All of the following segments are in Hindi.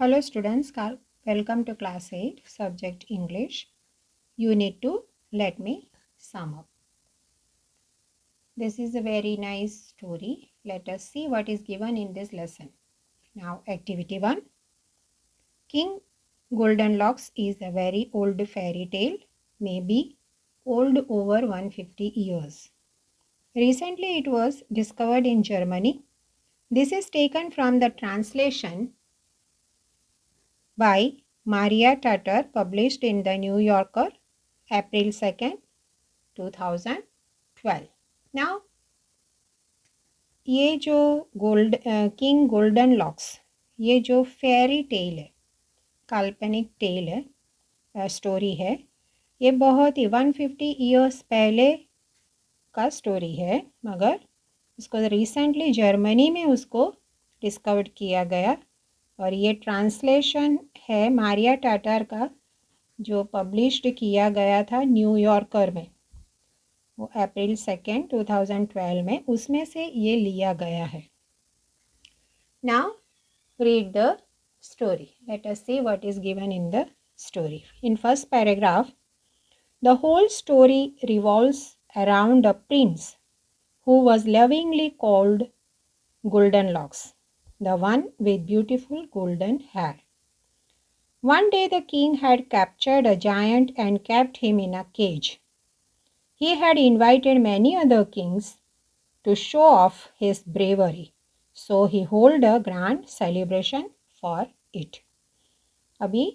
Hello students, welcome to class 8, subject English. You need to let me sum up. This is a very nice story. Let us see what is given in this lesson. Now activity 1. King Goldenlocks is a very old fairy tale, maybe old over 150 years. Recently it was discovered in Germany. This is taken from the translation by Maria Tatar, published in the New Yorker, April 2nd, 2012. Now ये जो किंग गोल्डन लॉक्स, ये जो फेरी टेल है, काल्पनिक टेल है, स्टोरी है, ये बहुत ही 150 ईयर्स पहले का स्टोरी है, मगर उसको रिसेंटली जर्मनी में उसको डिस्कवर किया गया और ये ट्रांसलेशन है मारिया टाटार का, जो पब्लिश्ड किया गया था न्यूयॉर्कर में, वो अप्रैल 2, 2012 में, उसमें से ये लिया गया है. Now read the story. Let us see what is given in the story. In first paragraph, the whole story revolves around a prince who was lovingly called Goldenlocks, the one with beautiful golden hair. One day the king had captured a giant and kept him in a cage. He had invited many other kings to show off his bravery, so he held a grand celebration for it. अभी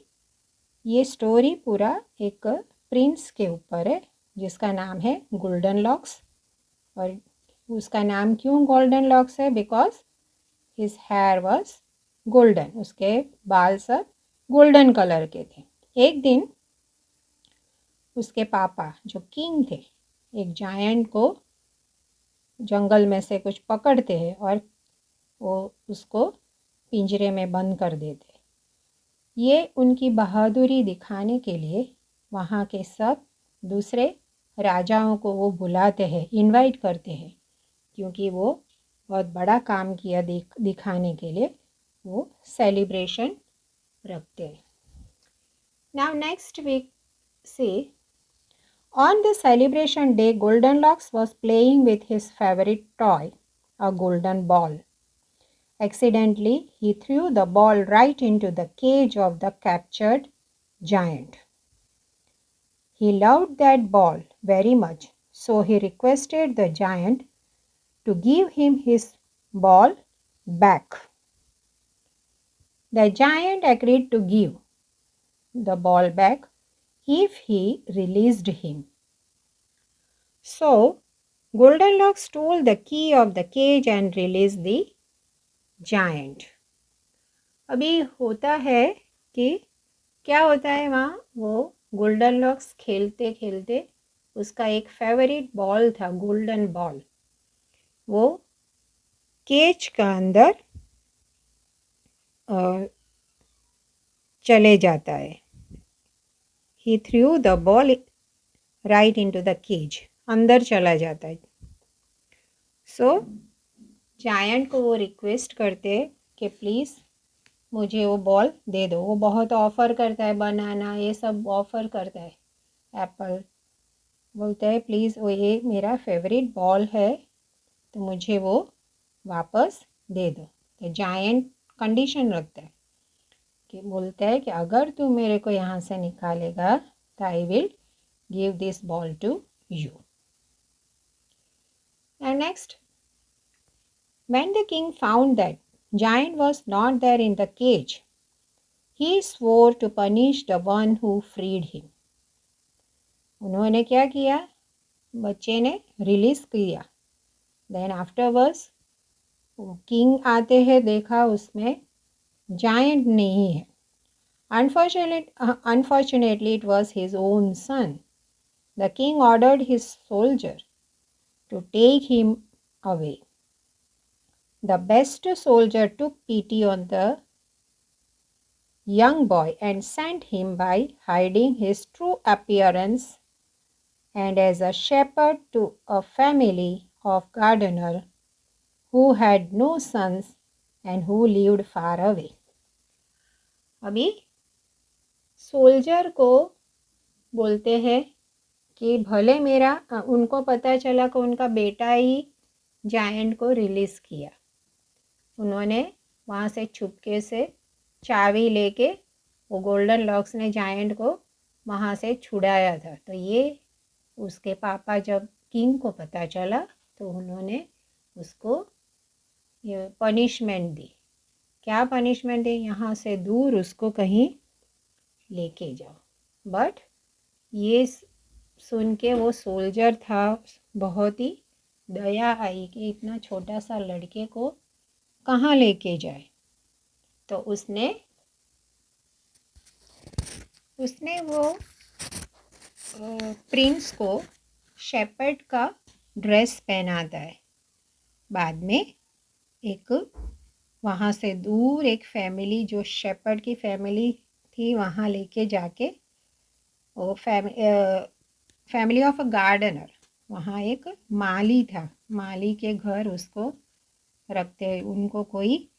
ये स्टोरी पूरा एक प्रिंस के ऊपर है जिसका नाम है गोल्डन लॉक्स. और उसका नाम क्यों गोल्डन लॉक्स है? Because his hair was golden, उसके बाल सब गोल्डन कलर के थे. एक दिन उसके पापा जो किंग थे, एक जायंट को जंगल में से कुछ पकड़ते हैं और वो उसको पिंजरे में बंद कर देते. ये उनकी बहादुरी दिखाने के लिए वहाँ के सब दूसरे राजाओं को वो बुलाते हैं, इनवाइट करते हैं, क्योंकि वो बहुत बड़ा काम किया दिखाने के लिए वो सेलिब्रेशन रखते हैं. नाउ नेक्स्ट वीक से on the celebration day, Goldenlocks was playing with his favorite toy, a golden ball. Accidentally, he threw the ball right into the cage of the captured giant. He loved that ball very much, so he requested the giant to give him his ball back. The giant agreed to give the ball back if he released him. So, Goldenlocks stole the key of the cage and released the giant. अभी होता है कि क्या होता है वहाँ, वो गोल्डनलॉक्स खेलते खेलते उसका एक फेवरेट बॉल था, गोल्डन बॉल, वो केज का अंदर चले जाता है. He threw the ball right into the cage, अंदर चला जाता है. सो जायंट को वो रिक्वेस्ट करते कि प्लीज़ मुझे वो बॉल दे दो. वो बहुत ऑफ़र करता है, बनाना ये सब ऑफ़र करता है, एप्पल बोलता है प्लीज़ वो ये मेरा फेवरेट बॉल है तो मुझे वो वापस दे दो. तो जायंट कंडीशन रखता है कि बोलता है कि अगर तू मेरे को यहाँ से निकालेगा तो I will give this ball to you. And next, when the king found that giant was not there in the cage, he swore to punish the one who freed him. उन्होंने क्या किया? बच्चे ने रिलीज किया. देन आफ्टरवर्ड्स किंग आते हैं, देखा उसमें जायंट नहीं है. Unfortunately, it was his own son. The king ordered his soldier to take him away. The best soldier took pity on the young boy and sent him by hiding his true appearance and as a shepherd to a family of gardeners who had no sons and who lived far away. अभी सोल्जर को बोलते हैं कि भले मेरा उनको पता चला कि उनका बेटा ही जायंट को रिलीज़ किया। उन्होंने वहाँ से छुपके से चाबी लेके वो गोल्डन लॉक्स ने जायंट को वहाँ से छुड़ाया था। तो ये उसके पापा जब किंग को पता चला तो उन्होंने उसको ये पनिशमेंट दी। क्या पनिशमेंट दी? यहाँ से दूर उसको कहीं लेके जाओ। बट ये सुन के वो सोल्जर था, बहुत ही दया आई कि इतना छोटा सा लड़के को कहाँ लेके जाए। तो उसने वो प्रिंस को शेपर्ड का ड्रेस पहनाता है। बाद में एक वहाँ से दूर एक फैमिली जो शेपर्ड की फैमिली थी वहाँ लेके जाके वो फैमिली ऑफ अ गार्डनर, वहाँ एक माली था, माली के घर उसको रखते हैं। उनको कोई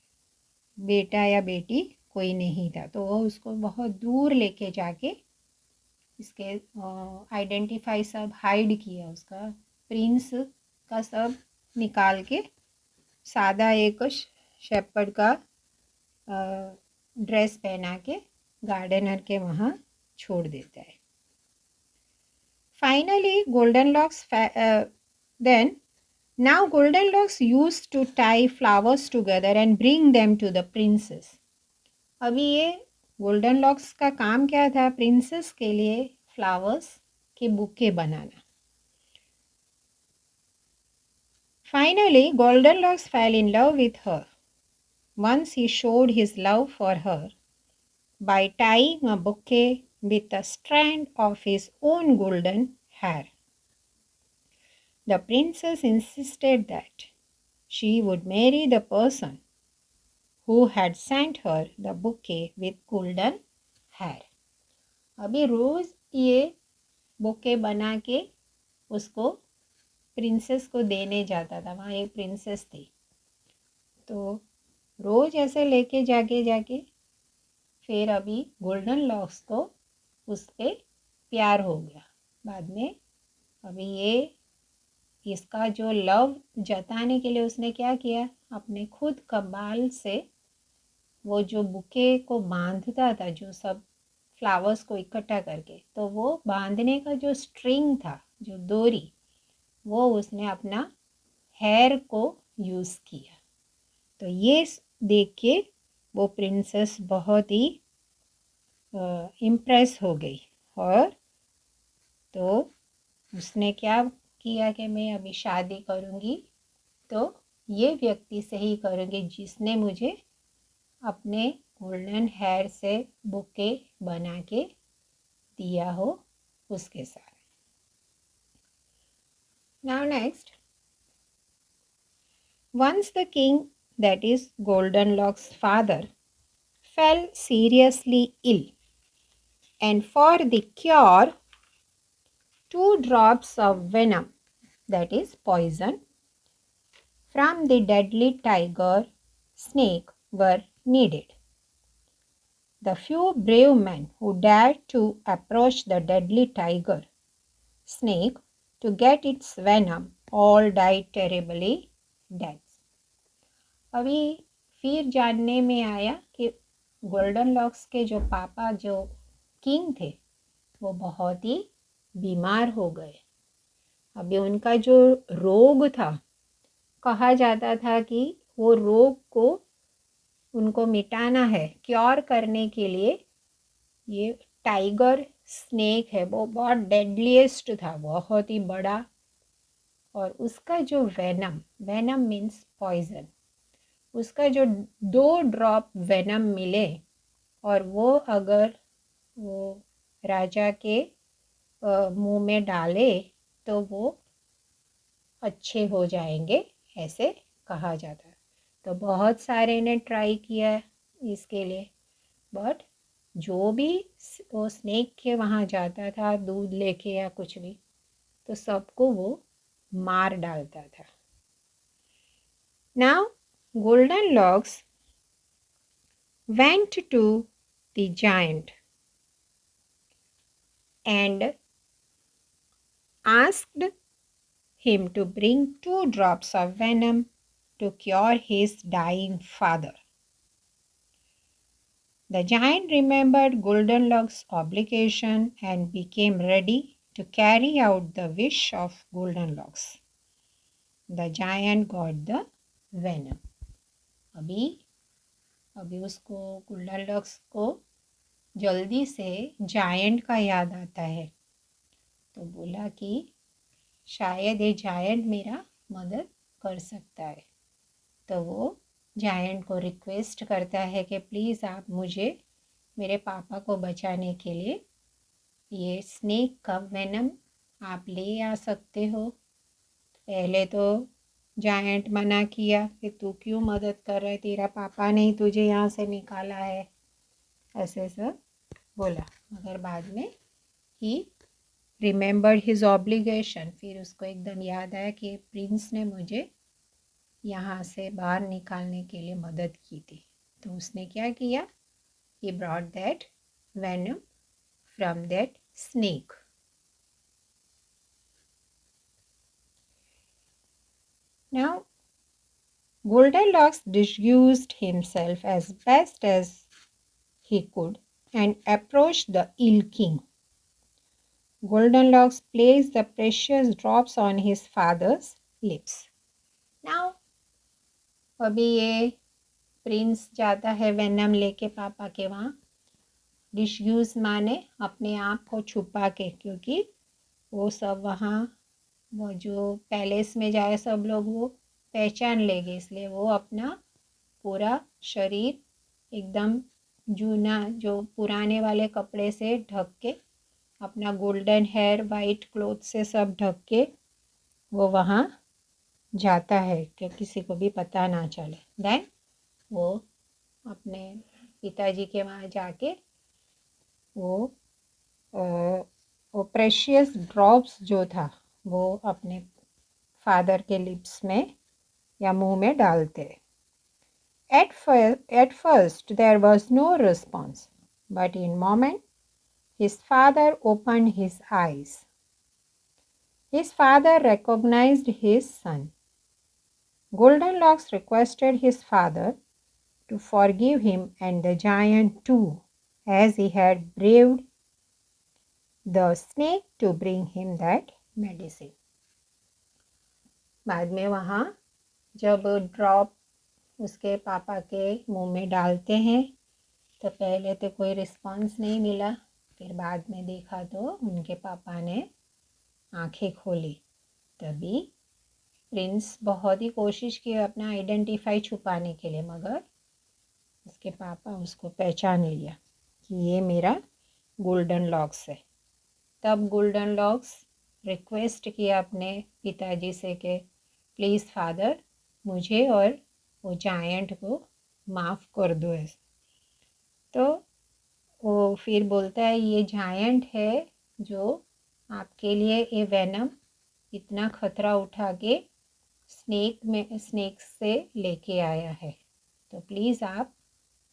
बेटा या बेटी कोई नहीं था, तो वो उसको बहुत दूर लेके जाके इसके आइडेंटिफाई सब हाइड किया, उसका प्रिंस का सब निकाल के सादा एक शेपर्ड का ड्रेस पहना के गार्डनर के वहाँ छोड़ देता है। Finally Goldenlocks then now Goldenlocks used to tie flowers together and bring them to the princess. अभी ये गोल्डनलॉक्स का काम क्या था? प्रिंसेस के लिए फ्लावर्स के bouquet banana. Finally, Goldenlocks fell in love with her. Once he showed his love for her by tying a bouquet with a strand of his own golden hair. The princess insisted that she would marry the person who had sent her the bouquet with golden hair. अभी रोज़ ये बुके बना के उसको प्रिंसेस को देने जाता था। वहाँ एक प्रिंसेस थी, तो रोज़ ऐसे लेके जाके फिर अभी गोल्डन लॉक्स को उस पर प्यार हो गया। बाद में अभी ये इसका जो लव जताने के लिए उसने क्या किया, अपने खुद का बाल से वो जो बुके को बांधता था, जो सब फ्लावर्स को इकट्ठा करके, तो वो बांधने का जो स्ट्रिंग था, जो डोरी, वो उसने अपना हेयर को यूज़ किया। तो ये देख के वो प्रिंसेस बहुत ही इम्प्रेस हो गई, और तो उसने क्या किया कि मैं अभी शादी करूँगी तो ये व्यक्ति से ही करूँगी जिसने मुझे अपने गोल्डन हेयर से बुके बना के दिया हो उसके साथ। Now next, once the king, that is Goldenlock's father, fell seriously ill, and for the cure 2 drops of venom, that is poison, from the deadly tiger snake were needed. The few brave men who dared to approach the deadly tiger snake to get its venom all died terribly deaths. अभी फिर जानने में आया कि गोल्डनलॉक्स के जो पापा जो किंग थे वो बहुत ही बीमार हो गए। अभी उनका जो रोग था, कहा जाता था कि वो रोग को उनको मिटाना है, क्योर करने के लिए ये टाइगर स्नेक है, वो बहुत डेडलीस्ट था, बहुत ही बड़ा, और उसका जो वेनम मीन्स पॉइजन, उसका जो 2 ड्रॉप वेनम मिले और वो अगर वो राजा के मुंह में डाले तो वो अच्छे हो जाएंगे, ऐसे कहा जाता। तो बहुत सारे ने ट्राई किया इसके लिए, बट जो भी वो स्नेक के वहाँ जाता था दूध लेके या कुछ भी, तो सबको वो मार डालता था। Now Goldenlocks went to the giant and asked him to bring 2 drops of venom to cure his dying father. The giant remembered Goldenlocks' obligation and became ready to carry out the wish of Goldenlocks. The giant got the venom. अभी उसको गोल्डनलॉक्स को जल्दी से जायंट का याद आता है, तो बोला कि शायद ये जायंट मेरा मदद कर सकता है। तो वो जायंट को रिक्वेस्ट करता है कि प्लीज़ आप मुझे मेरे पापा को बचाने के लिए ये स्नेक का वेनम आप ले आ सकते हो। पहले तो जायंट मना किया कि तू क्यों मदद कर रहा है, तेरा पापा ने ही तुझे यहाँ से निकाला है, ऐसे सब बोला। मगर बाद में ही रिमेंबर्ड हिज ऑब्लिगेशन, फिर उसको एकदम याद आया कि प्रिंस ने मुझे यहाँ से बाहर निकालने के लिए मदद की थी। तो उसने क्या किया, he brought that venom from that snake. Now, Goldilocks disguised himself as best as he could and approached the ill king. Goldilocks placed the precious drops on his father's lips. Now, अभी ये प्रिंस जाता है वेनम लेके पापा के वहाँ। डिस्ग्यूज माने अपने आप को छुपा के, क्योंकि वो सब वहाँ वो जो पैलेस में जाए सब लोग वो पहचान लेंगे, इसलिए वो अपना पूरा शरीर एकदम जूना जो पुराने वाले कपड़े से ढक के, अपना गोल्डन हेयर वाइट क्लोथ से सब ढक के वो वहाँ जाता है कि किसी को भी पता ना चले। देन वो अपने पिताजी के वहाँ जाके वो प्रेशियस ड्रॉप्स जो था वो अपने फादर के लिप्स में या मुंह में डालते। At first there was no response, but in a moment his father opened his eyes. His father recognized his son. Goldenlocks requested his father to forgive him and the giant too, as he had braved the snake to bring him that medicine. बाद में वहाँ जब ड्रॉप उसके पापा के मुंह में डालते हैं तो पहले तो कोई रिस्पॉन्स नहीं मिला, फिर बाद में देखा तो उनके पापा ने आंखें खोली। तभी प्रिंस बहुत ही कोशिश की अपना आइडेंटिफाई छुपाने के लिए, मगर उसके पापा उसको पहचान लिया कि ये मेरा गोल्डनलॉक्स है। तब गोल्डनलॉक्स रिक्वेस्ट किया अपने पिताजी से कि प्लीज़ फादर मुझे और वो जायंट को माफ़ कर दो। तो वो फिर बोलता है ये जायंट है जो आपके लिए ये वेनम इतना खतरा उठा के स्नेक से लेके आया है, तो प्लीज़ आप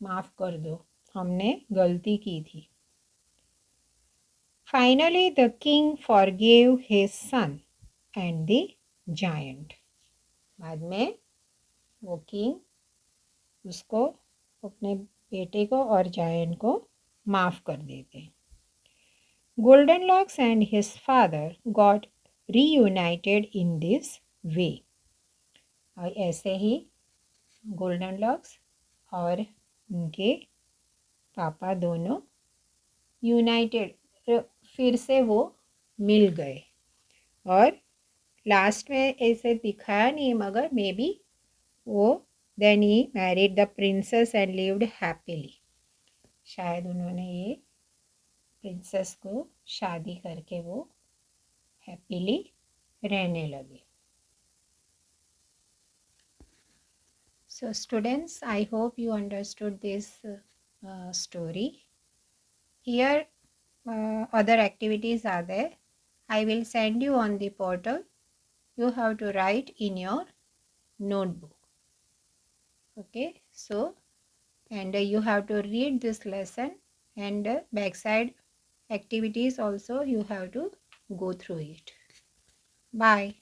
माफ़ कर दो, हमने गलती की थी। Finally the king forgave his son and the giant. बाद में वो किंग उसको अपने बेटे को और जायंट को माफ़ कर देते। Goldenlocks and his father got reunited in this way. और ऐसे ही गोल्डनलॉक्स और उनके पापा दोनों यूनाइटेड फिर से वो मिल गए। और लास्ट में ऐसे दिखाया नहीं, मगर मे बी वो then he married the princess and lived happily. शायद उन्होंने ये प्रिंसेस को शादी करके वो हैप्पीली रहने लगे। So students, I hope you understood this story. Here other activities are there. I will send you on the portal. You have to write in your notebook. Okay, so and you have to read this lesson and backside activities also you have to go through it. Bye.